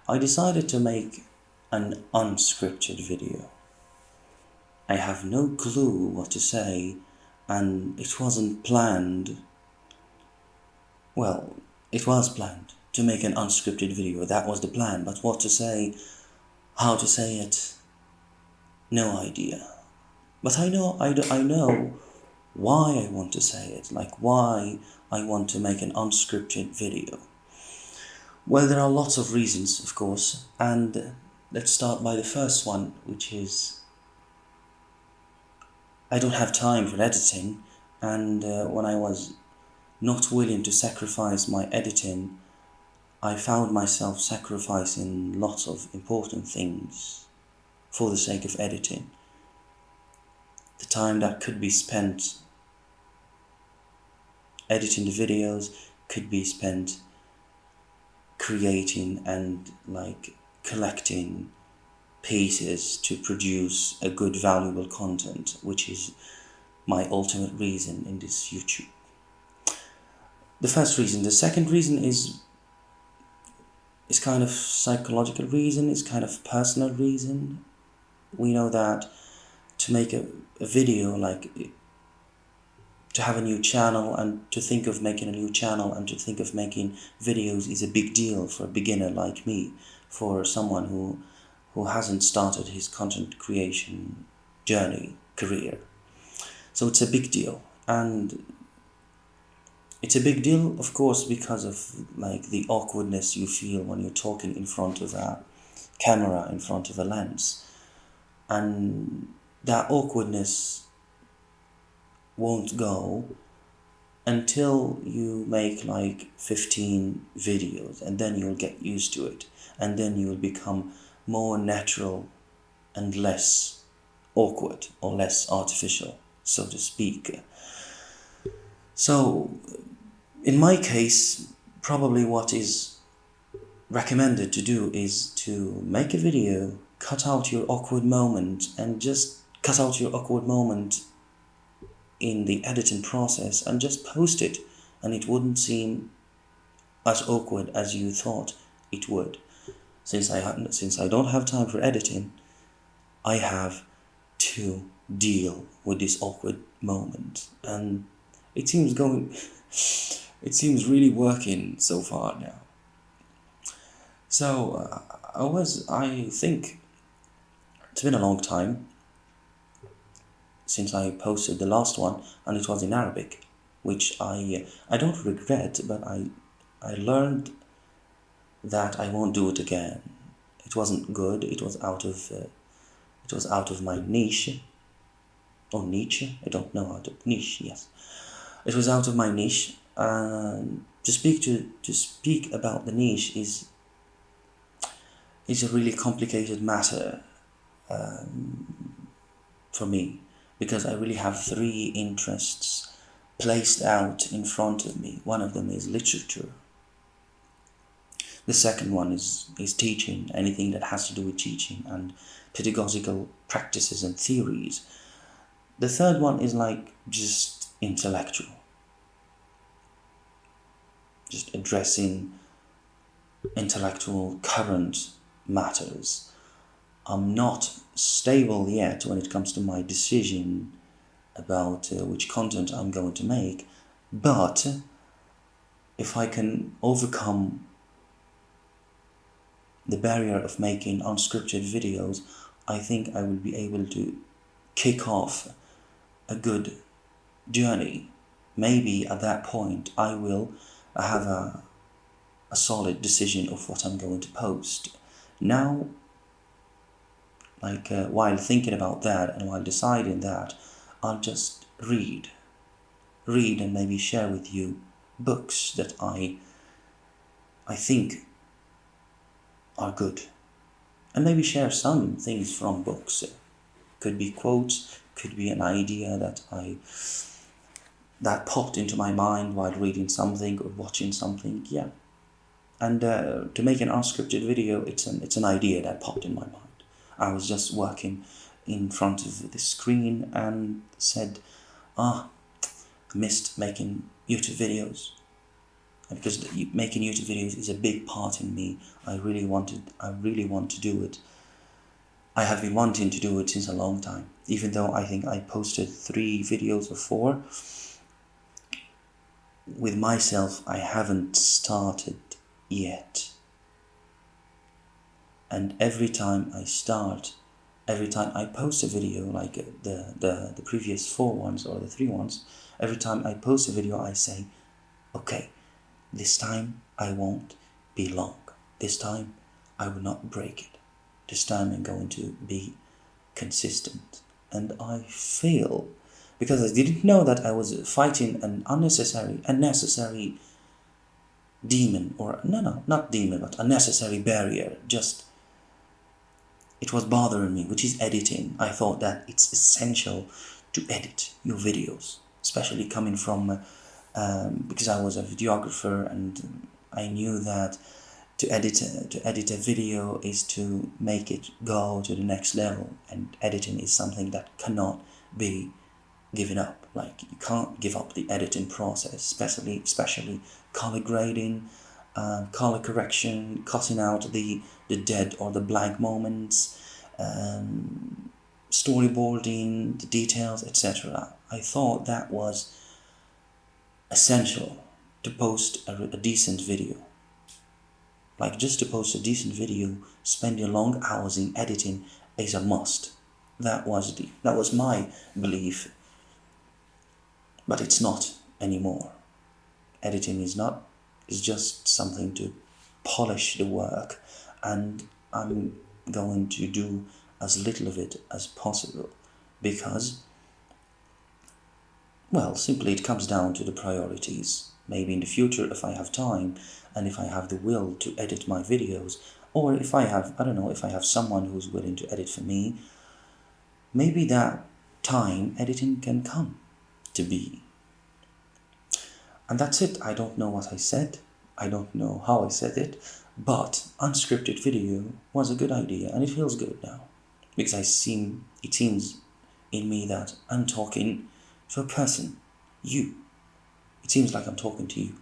I decided to make an unscripted video. I have no clue what to say, and it wasn't planned. Well, it was planned to make an unscripted video. That was the plan. But what to say, how to say it, no idea. But I know why I want to say it, like why I want to make an unscripted video. Well, there are lots of reasons, of course, and let's start by the first one, which is I don't have time for editing, and when I was not willing to sacrifice my editing, I found myself sacrificing lots of important things for the sake of editing. The time that could be spent editing the videos could be spent creating and collecting pieces to produce a good valuable content, which is my ultimate reason in this YouTube. The first reason. The second reason is kind of psychological reason, it's kind of personal reason. We know that to make a video, to have a new channel and to think of making a new channel and to think of making videos is a big deal for a beginner like me, for someone who hasn't started his content creation career. So it's a big deal, and it's a big deal, of course, because of the awkwardness you feel when you're talking in front of a camera, in front of a lens, and that awkwardness won't go until you make 15 videos, and then you'll get used to it, and then you'll become more natural and less awkward or less artificial, so to speak. So in my case, probably what is recommended to do is to make a video, cut out your awkward moment, and just cut out your awkward moment in the editing process and just post it, and it wouldn't seem as awkward as you thought it would. Since I don't have time for editing, I have to deal with this awkward moment, and it seems really working so far now. So I think it's been a long time since I posted the last one, and it was in Arabic, which I don't regret, but I learned that I won't do it again. It wasn't good. It was out of my niche, or niche. I don't know how to niche. Yes, it was out of my niche. To speak about the niche is a really complicated matter for me, because I really have 3 interests placed out in front of me. One of them is literature. The second one is teaching, anything that has to do with teaching and pedagogical practices and theories. The third one is just intellectual, just addressing intellectual current matters. I'm not stable yet when it comes to my decision about which content I'm going to make, but if I can overcome the barrier of making unscripted videos, I think I will be able to kick off a good journey. Maybe at that point I will have a solid decision of what I'm going to post. Now, while thinking about that and while deciding that, I'll just read and maybe share with you books that I think are good, and maybe share some things from books. Could be quotes, could be an idea that popped into my mind while reading something or watching something. Yeah, and to make an unscripted video, it's an idea that popped in my mind. I was just working in front of the screen and said, I missed making YouTube videos. And because making YouTube videos is a big part in me, I really want to do it. I have been wanting to do it since a long time. Even though I think I posted 3 videos or 4, with myself I haven't started yet. And every time I post a video, like the previous 4 ones or the 3 ones, every time I post a video I say, okay, this time I won't be long. This time I will not break it. This time I'm going to be consistent. And I fail because I didn't know that I was fighting an unnecessary demon, or no, not demon, but unnecessary barrier. Just, it was bothering me, which is editing. I thought that it's essential to edit your videos, especially coming from, because I was a videographer and I knew that to edit a video is to make it go to the next level, and editing is something that cannot be given up. Like, you can't give up the editing process, especially color grading, color correction, cutting out the dead or the blank moments, storyboarding, the details, etc. I thought that was essential to post a decent video. Like, just to post a decent video, spending long hours in editing is a must. That was my belief, but it's not anymore. Editing is just something to polish the work, and I'm going to do as little of it as possible, because, well, simply it comes down to the priorities. Maybe in the future, if I have time and if I have the will to edit my videos, or if I have, I don't know, if I have someone who's willing to edit for me, maybe that time editing can come to be. And that's it. I don't know what I said. I don't know how I said it, but unscripted video was a good idea, and it feels good now, because it seems in me that I'm talking to a person, you. It seems like I'm talking to you.